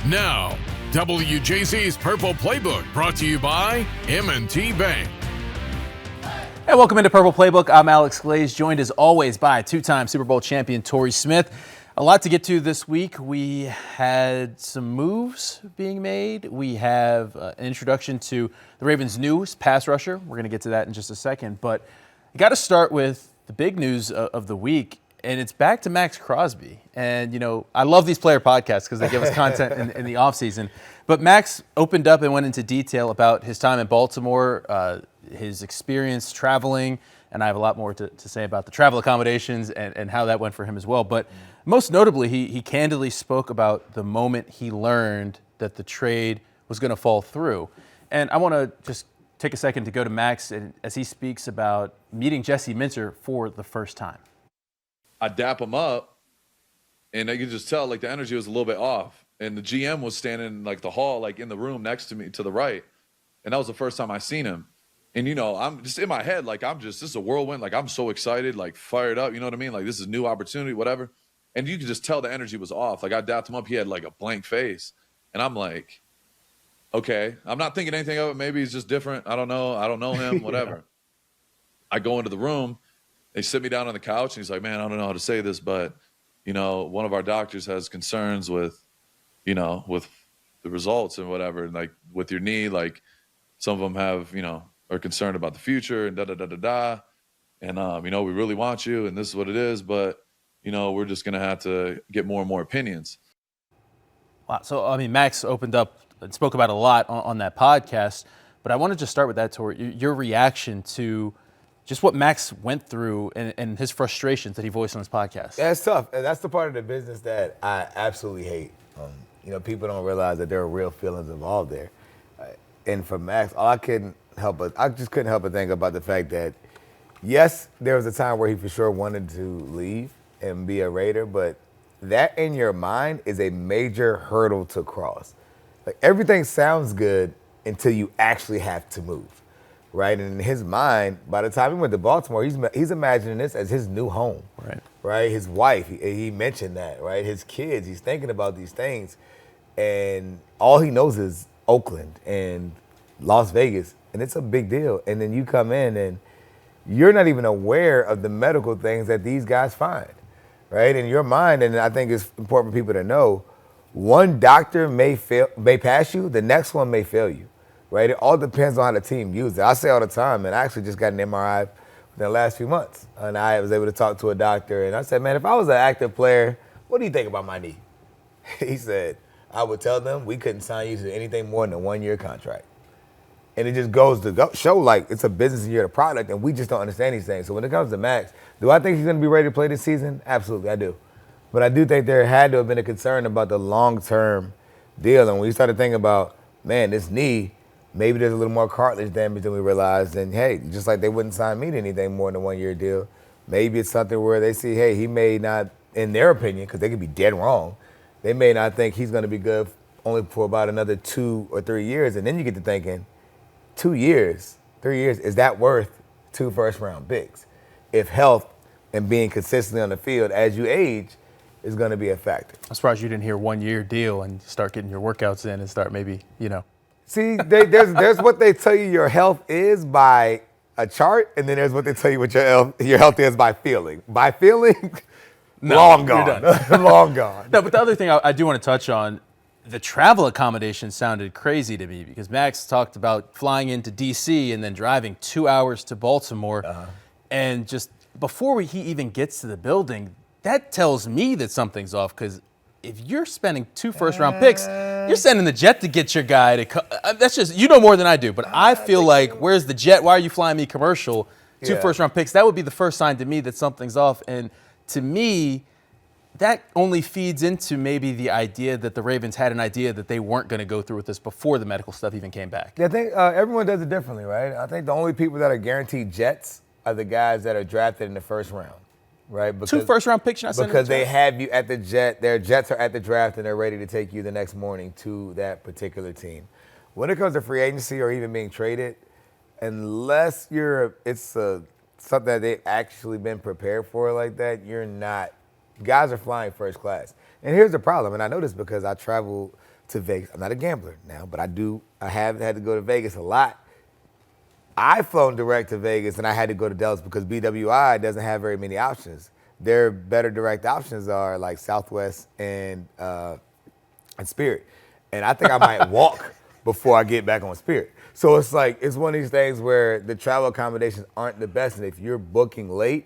Now, WJC's Purple Playbook, brought to you by M&T Bank. And welcome into Purple Playbook. I'm Alex Glaze, joined as always by two-time Super Bowl champion Torrey Smith. A lot to get to this week. We had some moves being made. We have an introduction to the Ravens' newest pass rusher. We're going to get to that in just a second. But I got to start with the big news of the week, and it's back to Maxx Crosby. And, you know, I love these player podcasts because they give us content in the offseason. But Maxx opened up and went into detail about his time in Baltimore, his experience traveling, and I have a lot more to say about the travel accommodations and how that went for him as well. But most notably, he candidly spoke about the moment he learned that the trade was going to fall through. And I want to just take a second to go to Maxx as he speaks about meeting Jesse Minter for the first time. I dap him up, and I could just tell, like, the energy was a little bit off. And the GM was standing in, like, the hall, like, in the room next to me to the right. And that was the first time I seen him. And, you know, I'm just in my head, like, this is a whirlwind. Like, I'm so excited, like, fired up, you know what I mean? Like, this is a new opportunity, whatever. And you could just tell the energy was off. Like, I dapped him up. He had, like, a blank face. And I'm like, okay. I'm not thinking anything of it. Maybe he's just different. I don't know. I don't know him, whatever. Yeah. I go into the room. They sit me down on the couch, and he's like, man, I don't know how to say this, but, you know, one of our doctors has concerns with, you know, with the results and whatever. And, like, with your knee, like, some of them have, you know, are concerned about the future and da-da-da-da-da. And, you know, we really want you, and this is what it is, but, you know, we're just going to have to get more and more opinions. Wow. So, I mean, Maxx opened up and spoke about it a lot on that podcast, but I wanted to start with that, Torrey, your reaction to just what Maxx went through and his frustrations that he voiced on his podcast. Yeah, it's tough. And that's the part of the business that I absolutely hate. You know, people don't realize that there are real feelings involved there. And for Maxx, I just couldn't help but think about the fact that, yes, there was a time where he for sure wanted to leave and be a Raider, but that in your mind is a major hurdle to cross. Like, everything sounds good until you actually have to move. Right, and in his mind, by the time he went to Baltimore, he's imagining this as his new home. Right. His wife, he mentioned that. Right, his kids, he's thinking about these things, and all he knows is Oakland and Las Vegas, and it's a big deal. And then you come in, and you're not even aware of the medical things that these guys find. Right, in your mind, and I think it's important for people to know, one doctor may pass you, the next one may fail you. Right? It all depends on how the team uses it. I say all the time, and I actually just got an MRI in the last few months. And I was able to talk to a doctor, and I said, man, if I was an active player, what do you think about my knee? He said, I would tell them we couldn't sign you to anything more than a 1-year contract. And it just goes to show, like, it's a business and you're the product, and we just don't understand these things. So when it comes to Maxx, do I think he's going to be ready to play this season? Absolutely, I do. But I do think there had to have been a concern about the long-term deal. And when you started thinking about, man, this knee, maybe there's a little more cartilage damage than we realized. And, hey, just like they wouldn't sign me to anything more than a 1-year deal, maybe it's something where they see, hey, he may not, in their opinion, because they could be dead wrong, they may not think he's going to be good only for about another 2 or 3 years. And then you get to thinking, 2 years, 3 years, is that worth 2 first-round picks? If health and being consistently on the field as you age is going to be a factor. I'm surprised you didn't hear 1-year deal and start getting your workouts in and start maybe, you know. See, there's what they tell you your health is by a chart, and then there's what they tell you what your health is by feeling. By feeling, no, long gone. You're done. Long gone. No, but the other thing I do want to touch on, the travel accommodation sounded crazy to me because Maxx talked about flying into D.C. and then driving 2 hours to Baltimore. And just before he even gets to the building, that tells me that something's off because if you're spending 2 first-round picks, you're sending the jet to get your guy to come. That's just, you know more than I do, but I feel like, where's the jet? Why are you flying me commercial? 2 first-round picks. That would be the first sign to me that something's off. And to me, that only feeds into maybe the idea that the Ravens had an idea that they weren't going to go through with this before the medical stuff even came back. Yeah, I think everyone does it differently, right? I think the only people that are guaranteed jets are the guys that are drafted in the first round. Right, because 2 first-round picks, because they have you at the jet. Their jets are at the draft, and they're ready to take you the next morning to that particular team. When it comes to free agency or even being traded, unless it's something that they've actually been prepared for like that, you're not. Guys are flying first class, and here's the problem. And I know this because I traveled to Vegas. I'm not a gambler now, but I have had to go to Vegas a lot. I've flown direct to Vegas, and I had to go to Dallas because BWI doesn't have very many options. Their better direct options are like Southwest and Spirit. And I think I might walk before I get back on Spirit. So it's like, it's one of these things where the travel accommodations aren't the best. And if you're booking late,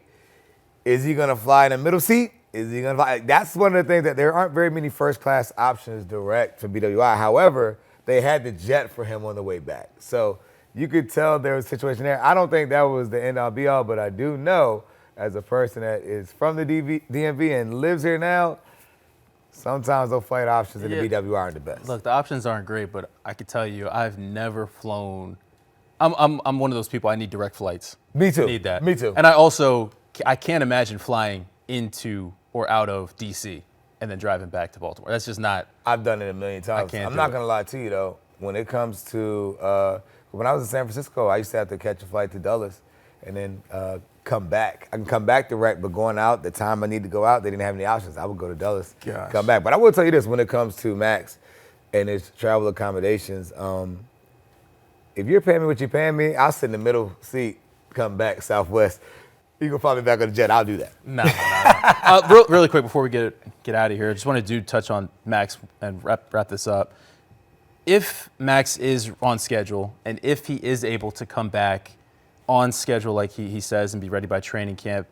is he going to fly in the middle seat? Is he going to fly? That's one of the things that there aren't very many first class options direct for BWI. However, they had the jet for him on the way back. So you could tell there was a situation there. I don't think that was the end all be all, but I do know as a person that is from the DMV and lives here now, sometimes those flight options in the BWI aren't the best. Look, the options aren't great, but I could tell you I've never flown. I'm one of those people, I need direct flights. Me too. I need that. Me too. And I can't imagine flying into or out of D.C. and then driving back to Baltimore. That's just not. I've done it a million times. I'm not going to lie to you, though. When it comes to, when I was in San Francisco, I used to have to catch a flight to Dulles and then come back. I can come back direct, but going out, the time I need to go out, they didn't have any options. I would go to Dulles, come back. But I will tell you this, when it comes to Maxx and his travel accommodations, if you're paying me what you're paying me, I'll sit in the middle seat, come back Southwest. You can fly me back on the jet. I'll do that. No. Really quick before we get out of here, I just wanted to touch on Maxx and wrap this up. If Maxx is on schedule and if he is able to come back on schedule like he says and be ready by training camp,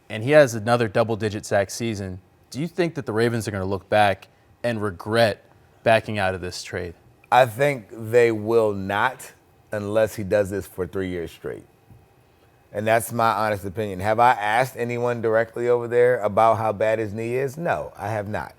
and he has another double-digit sack season, do you think that the Ravens are going to look back and regret backing out of this trade? I think they will not unless he does this for 3 years straight. And that's my honest opinion. Have I asked anyone directly over there about how bad his knee is? No, I have not.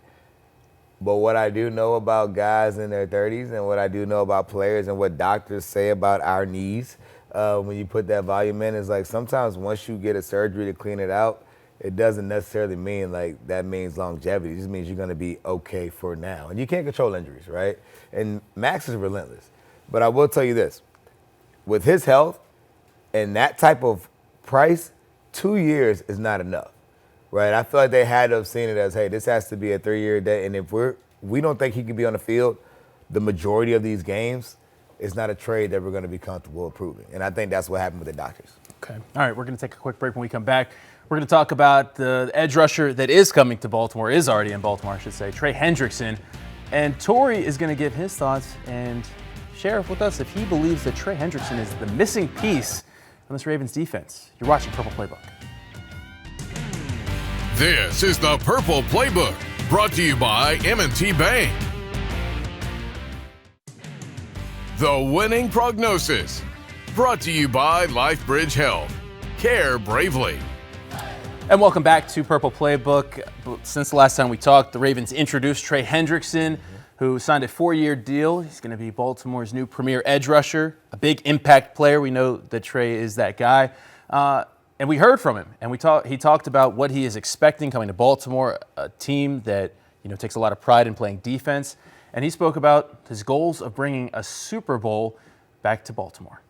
But what I do know about guys in their 30s and what I do know about players and what doctors say about our knees when you put that volume in is like sometimes once you get a surgery to clean it out, it doesn't necessarily mean like that means longevity. It just means you're going to be okay for now. And you can't control injuries, right? And Maxx is relentless. But I will tell you this. With his health, and that type of price, 2 years is not enough, right? I feel like they had to have seen it as, hey, this has to be a 3-year day. And if we don't think he can be on the field the majority of these games, it's not a trade that we're going to be comfortable approving. And I think that's what happened with the doctors. Okay. All right, we're going to take a quick break. When we come back, we're going to talk about the edge rusher that is coming to Baltimore, is already in Baltimore, I should say, Trey Hendrickson. And Torrey is going to give his thoughts and share with us if he believes that Trey Hendrickson is the missing piece on this Ravens defense. You're watching Purple Playbook. This is the Purple Playbook, brought to you by M&T Bank. The winning prognosis, brought to you by LifeBridge Health. Care bravely. And welcome back to Purple Playbook. Since the last time we talked, the Ravens introduced Trey Hendrickson, who signed a 4-year deal. He's going to be Baltimore's new premier edge rusher, a big impact player. We know that Trey is that guy. And we heard from him, and he talked about what he is expecting coming to Baltimore, a team that takes a lot of pride in playing defense. And he spoke about his goals of bringing a Super Bowl back to Baltimore.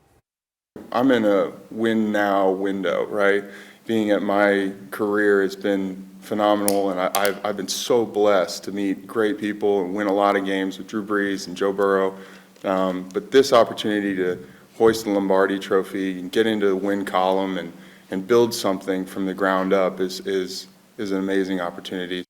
I'm in a win now window, right? Being at my career has been phenomenal, and I've been so blessed to meet great people and win a lot of games with Drew Brees and Joe Burrow. But this opportunity to hoist the Lombardi Trophy and get into the win column and build something from the ground up is an amazing opportunity.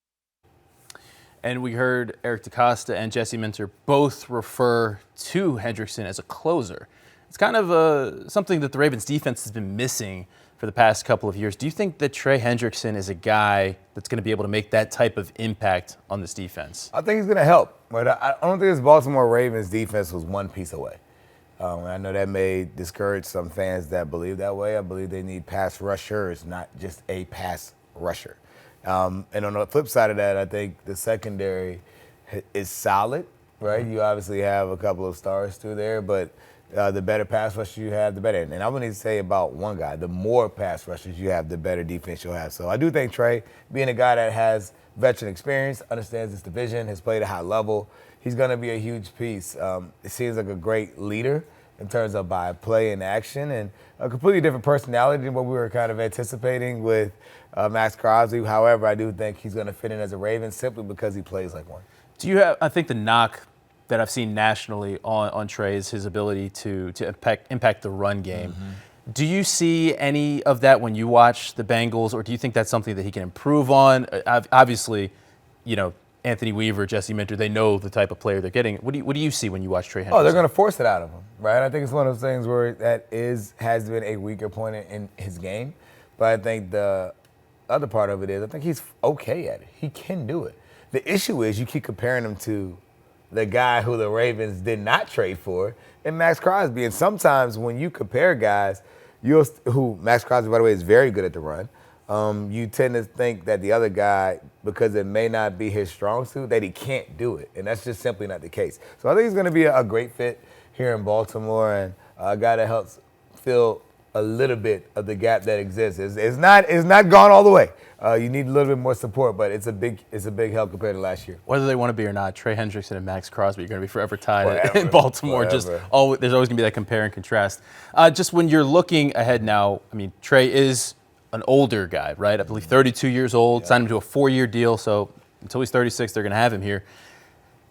And we heard Eric DeCosta and Jesse Minter both refer to Hendrickson as a closer. It's kind of something that the Ravens defense has been missing for the past couple of years. Do you think that Trey Hendrickson is a guy that's going to be able to make that type of impact on this defense? I think he's going to help, but I don't think this Baltimore Ravens defense was one piece away. I know that may discourage some fans that believe that way. I believe they need pass rushers, not just a pass rusher. And on the flip side of that, I think the secondary is solid, right? You obviously have a couple of stars through there, but the better pass rushers you have, the better. And I wouldn't even say about one guy. The more pass rushers you have, the better defense you'll have. So I do think Trey, being a guy that has veteran experience, understands this division, has played at a high level, he's going to be a huge piece. It seems like a great leader in terms of by play and action, and a completely different personality than what we were kind of anticipating with Maxx Crosby. However, I do think he's going to fit in as a Raven simply because he plays like one. Do you have, I think the knock that I've seen nationally on Trey is his ability to impact the run game. Mm-hmm. Do you see any of that when you watch the Bengals, or do you think that's something that he can improve on? Obviously, Anthony Weaver, Jesse Minter, they know the type of player they're getting. What do you see when you watch Trey Hendrickson? Oh, they're going to force it out of him, right? I think it's one of those things where has been a weaker point in his game. But I think the other part of it is I think he's okay at it. He can do it. The issue is you keep comparing him to the guy who the Ravens did not trade for, and Maxx Crosby. And sometimes when you compare guys, who Maxx Crosby, by the way, is very good at the run, you tend to think that the other guy, because it may not be his strong suit, that he can't do it. And that's just simply not the case. So I think he's going to be a great fit here in Baltimore, and a guy that helps fill a little bit of the gap that exists. It's not gone all the way. You need a little bit more support, but it's a big help compared to last year. Whether they want to be or not, Trey Hendrickson and Maxx Crosby are going to be forever tied in Baltimore. There's always going to be that compare and contrast. Just when you're looking ahead now, I mean, Trey is an older guy, right? I believe 32 years old, signed him to a 4-year deal. So until he's 36, they're going to have him here.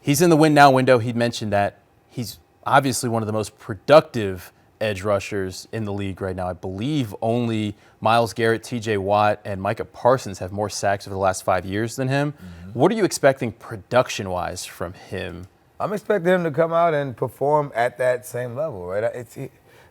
He's in the win now window. He mentioned that he's obviously one of the most productive edge rushers in the league right now. I believe only Myles Garrett, TJ Watt, and Micah Parsons have more sacks over the last 5 years than him. Mm-hmm. What are you expecting production-wise from him? I'm expecting him to come out and perform at that same level, right?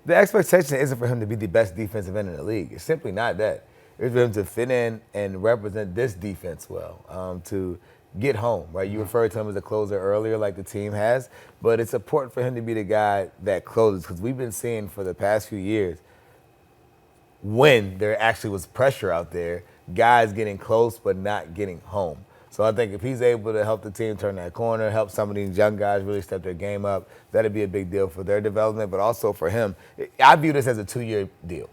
The expectation isn't for him to be the best defensive end in the league. It's simply not that. It's for him to fit in and represent this defense well, to get home, right? You referred to him as a closer earlier, like the team has, but it's important for him to be the guy that closes, because we've been seeing for the past few years, when there actually was pressure out there, guys getting close but not getting home. So I think if he's able to help the team turn that corner, help some of these young guys really step their game up, that'd be a big deal for their development, but also for him. I view this as a 2-year deal,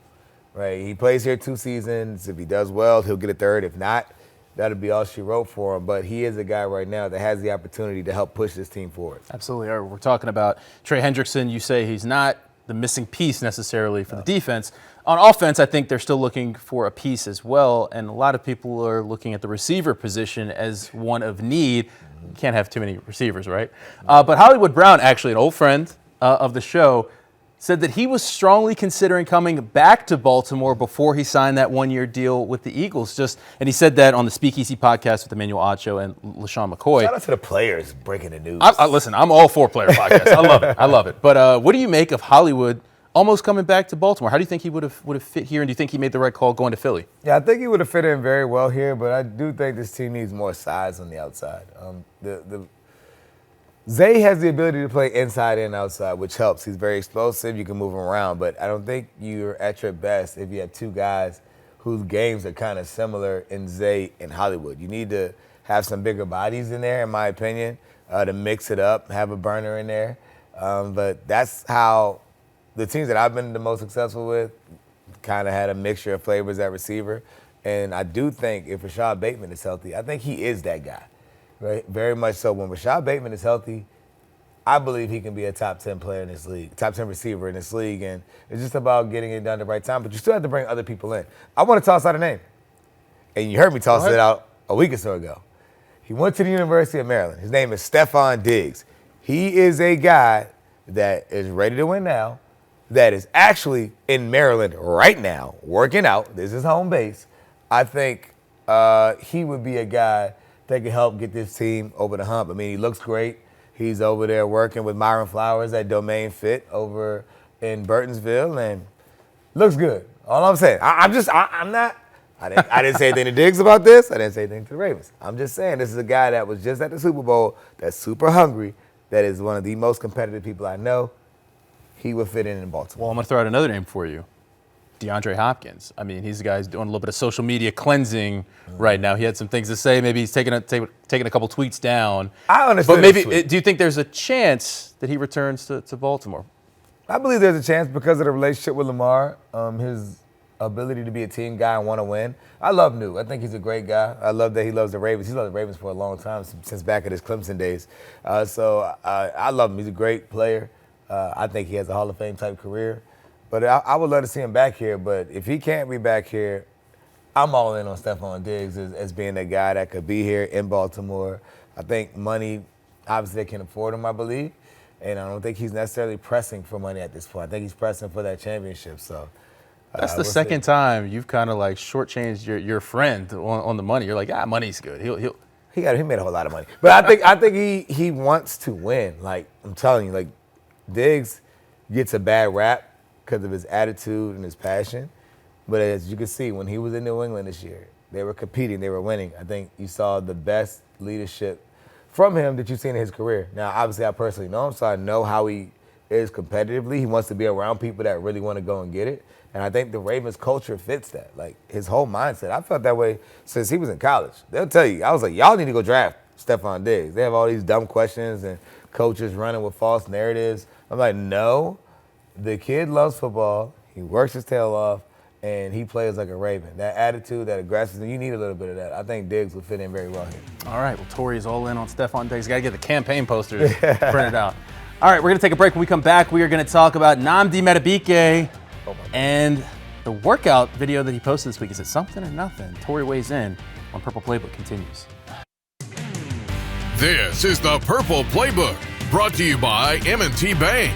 right? He plays here 2 seasons. If he does well, he'll get a third. If not, that'll be all she wrote for him. But he is a guy right now that has the opportunity to help push this team forward. Absolutely. We're talking about Trey Hendrickson. You say he's not the missing piece necessarily for the defense. On offense, I think they're still looking for a piece as well, and a lot of people are looking at the receiver position as one of need. You can't have too many receivers, right? But Hollywood Brown, actually an old friend of the show, said that he was strongly considering coming back to Baltimore before he signed that 1-year deal with the Eagles. And he said that on the Speakeasy podcast with Emmanuel Acho and LaShawn McCoy. Shout out to the players breaking the news. Listen, I'm all for player podcasts. I love it. I love it. But what do you make of Hollywood almost coming back to Baltimore? How do you think he would have fit here, and do you think he made the right call going to Philly? Yeah, I think he would have fit in very well here, but I do think this team needs more size on the outside. Zay has the ability to play inside and outside, which helps. He's very explosive. You can move him around, but I don't think you're at your best if you have 2 guys whose games are kind of similar in Zay and Hollywood. You need to have some bigger bodies in there, in my opinion, to mix it up, have a burner in there. But that's how the teams that I've been the most successful with kind of had a mixture of flavors at receiver. And I do think if Rashad Bateman is healthy, I think he is that guy. Right, very much so. When Rashad Bateman is healthy, I believe he can be a top 10 player in this league, top 10 receiver in this league, and it's just about getting it done at the right time. But you still have to bring other people in. I want to toss out a name, and you heard me toss it out a week or so ago. He went to the University of Maryland. His name is Stephon Diggs. He is a guy that is ready to win now, that is actually in Maryland right now, working out. This is home base. I think he would be a guy that can help get this team over the hump. I mean, he looks great. He's over there working with Myron Flowers at Domain Fit over in Burtonsville, and looks good. All I'm saying, I didn't say anything to Diggs about this. I didn't say anything to the Ravens. I'm just saying this is a guy that was just at the Super Bowl, that's super hungry, that is one of the most competitive people I know. He would fit in Baltimore. Well, I'm going to throw out another name for you. DeAndre Hopkins. I mean, he's a guy who's doing a little bit of social media cleansing right now. He had some things to say. Maybe he's taking a couple tweets down. I understand. But maybe, do you think there's a chance that he returns to Baltimore? I believe there's a chance because of the relationship with Lamar, his ability to be a team guy and want to win. I love New. I think he's a great guy. I love that he loves the Ravens. He's loved the Ravens for a long time, since back at his Clemson days. So I love him. He's a great player. I think he has a Hall of Fame type career. But I would love to see him back here. But if he can't be back here, I'm all in on Stephon Diggs as being a guy that could be here in Baltimore. I think money obviously they can afford him, I believe. And I don't think he's necessarily pressing for money at this point. I think he's pressing for that championship. So that's the second time you've kind of like shortchanged your friend on the money. You're like, money's good. He made a whole lot of money. But I think he wants to win. Like, I'm telling you, like, Diggs gets a bad rap because of his attitude and his passion. But as you can see, when he was in New England this year, they were competing, they were winning. I think you saw the best leadership from him that you've seen in his career. Now, obviously, I personally know him, so I know how he is competitively. He wants to be around people that really want to go and get it. And I think the Ravens culture fits that. Like, his whole mindset. I felt that way since he was in college. They'll tell you. I was like, y'all need to go draft Stephon Diggs. They have all these dumb questions and coaches running with false narratives. I'm like, no. The kid loves football. He works his tail off, and he plays like a Raven. That attitude, that aggressiveness, you need a little bit of that. I think Diggs will fit in very well here. All right, well, Torrey's all in on Stephon Diggs. Got to get the campaign posters printed out. All right, we're going to take a break. When we come back, we are going to talk about Nnamdi Madubuike and the workout video that he posted this week. Is it something or nothing? Torrey weighs in on Purple Playbook continues. This is the Purple Playbook, brought to you by M&T Bank.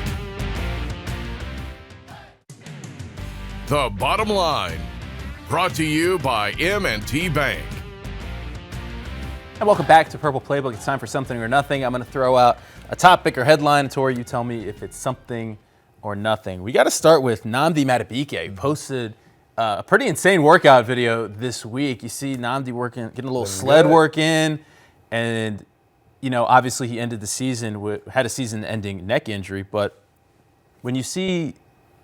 The Bottom Line, brought to you by M&T Bank. And welcome back to Purple Playbook. It's time for something or nothing. I'm going to throw out a topic or headline. Torrey, you tell me if it's something or nothing. We got to start with Nnamdi Madubuike. He posted a pretty insane workout video this week. You see Nnamdi working, getting a little sled work in, and obviously he ended the season had a season-ending neck injury. But when you see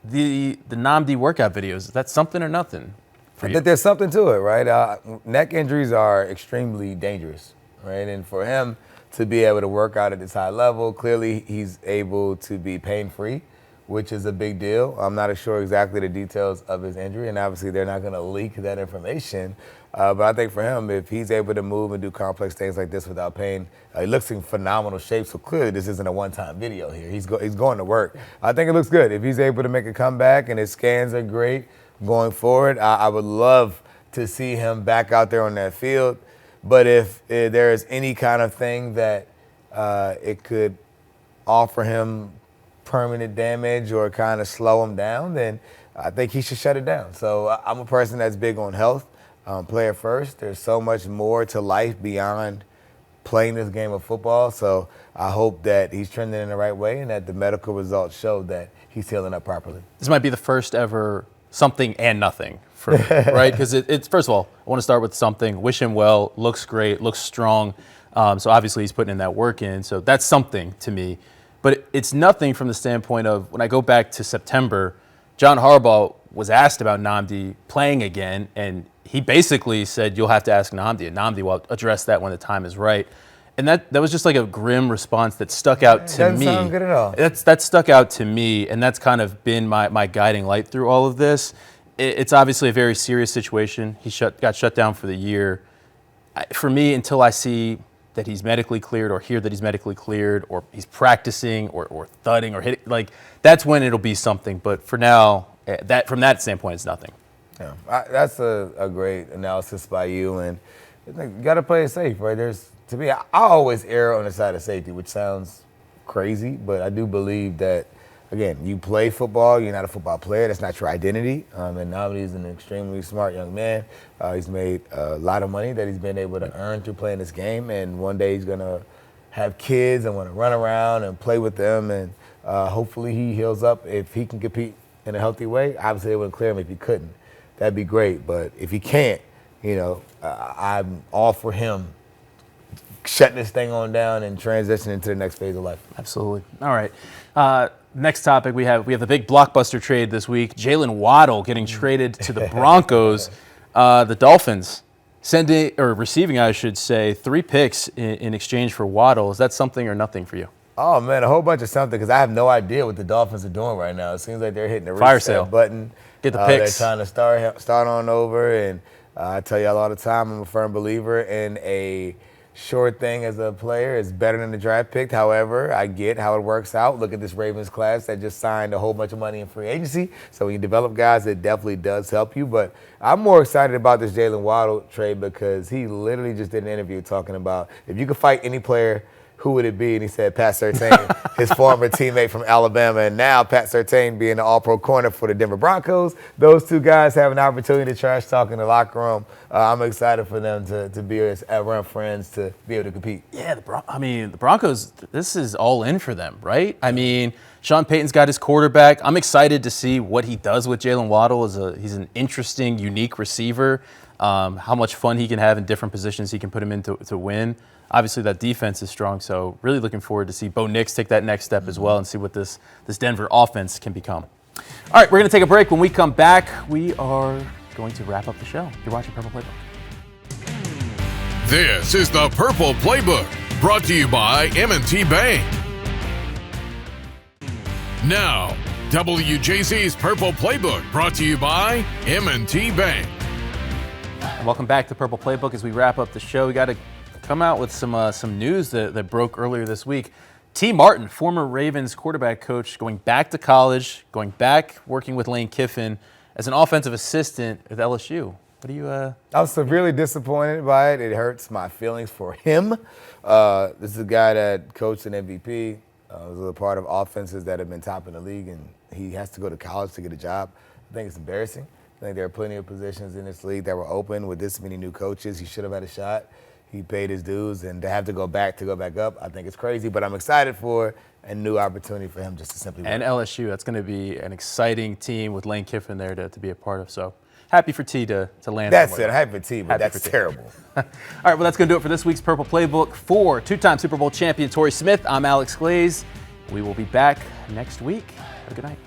the Nnamdi workout videos, that's something or nothing for you. I think there's something to it, right? Neck injuries are extremely dangerous, right? And for him to be able to work out at this high level, clearly he's able to be pain-free, which is a big deal. I'm not sure exactly the details of his injury, and obviously they're not going to leak that information. But I think for him, if he's able to move and do complex things like this without pain, he looks in phenomenal shape. So clearly this isn't a one-time video here. He's going to work. I think it looks good. If he's able to make a comeback and his scans are great going forward, I would love to see him back out there on that field. But if there is any kind of thing that it could offer him permanent damage or kind of slow him down, then I think he should shut it down. So I'm a person that's big on health. Player first. There's so much more to life beyond playing this game of football. So I hope that he's trending in the right way and that the medical results show that he's healing up properly. This might be the first ever something and nothing for me, right? Because it's first of all, I want to start with something. Wish him well. Looks great. Looks strong. So obviously he's putting in that work in. So that's something to me. But it's nothing from the standpoint of when I go back to September, John Harbaugh was asked about Nnamdi playing again, and he basically said, you'll have to ask Nnamdi, and Nnamdi will address that when the time is right. And that was just like a grim response that stuck out to me. Doesn't sound good at all. That stuck out to me, and that's kind of been my guiding light through all of this. It's obviously a very serious situation. He got shut down for the year. For me, until I see that he's medically cleared or hear that he's medically cleared or he's practicing or thudding or hitting, like that's when it'll be something. But for now, from that standpoint, it's nothing. Yeah, that's a great analysis by you, and you got to play it safe, right? To me, I always err on the side of safety, which sounds crazy, but I do believe that, again, you play football, you're not a football player, that's not your identity, and Nnamdi is an extremely smart young man. He's made a lot of money that he's been able to earn through playing this game, and one day he's going to have kids and want to run around and play with them, and hopefully he heals up if he can compete in a healthy way. Obviously, they wouldn't clear him if he couldn't. That'd be great, but if he can't, I'm all for him shutting this thing on down and transitioning to the next phase of life. Absolutely. All right. Next topic, we have the big blockbuster trade this week. Jalen Waddle getting traded to the Broncos. The Dolphins receiving, I should say, 3 picks in exchange for Waddle. Is that something or nothing for you? Oh, man, a whole bunch of something, because I have no idea what the Dolphins are doing right now. It seems like they're hitting the fire reset sale button. Get the picks. They're trying to start on over, and I tell y'all all the time, I'm a firm believer in a sure thing as a player is better than the draft pick. However, I get how it works out. Look at this Ravens class that just signed a whole bunch of money in free agency. So when you develop guys, it definitely does help you. But I'm more excited about this Jalen Waddle trade because he literally just did an interview talking about if you could fight any player who would it be? And he said Pat Surtain, his former teammate from Alabama, and now Pat Surtain being the all-pro corner for the Denver Broncos. Those two guys have an opportunity to trash talk in the locker room. I'm excited for them to be around friends, to be able to compete. Yeah, the Broncos, this is all in for them, right? I mean, Sean Payton's got his quarterback. I'm excited to see what he does with Jalen Waddle. He's an interesting, unique receiver. How much fun he can have in different positions he can put him in to win. Obviously, that defense is strong, so really looking forward to see Bo Nix take that next step as well and see what this Denver offense can become. All right, we're going to take a break. When we come back, we are going to wrap up the show. You're watching Purple Playbook. This is the Purple Playbook, brought to you by M&T Bank. Now, WJZ's Purple Playbook, brought to you by M&T Bank. And welcome back to Purple Playbook. As we wrap up the show, we got to come out with some news that broke earlier this week. T. Martin, former Ravens quarterback coach, going back to college, going back working with Lane Kiffin as an offensive assistant at LSU. What do you? I was severely disappointed by it. It hurts my feelings for him. This is a guy that coached an MVP. Was a part of offenses that have been top in the league, and he has to go to college to get a job. I think it's embarrassing. I think there are plenty of positions in this league that were open with this many new coaches. He should have had a shot. He paid his dues, and to have to go back up, I think it's crazy. But I'm excited for a new opportunity for him just to simply win. And LSU, that's going to be an exciting team with Lane Kiffin there to be a part of. So happy for T to land. That's somewhere. it. Happy for T, but that's terrible. All right, well, that's going to do it for this week's Purple Playbook. For two-time Super Bowl champion Torrey Smith, I'm Alex Glaze. We will be back next week. Have a good night.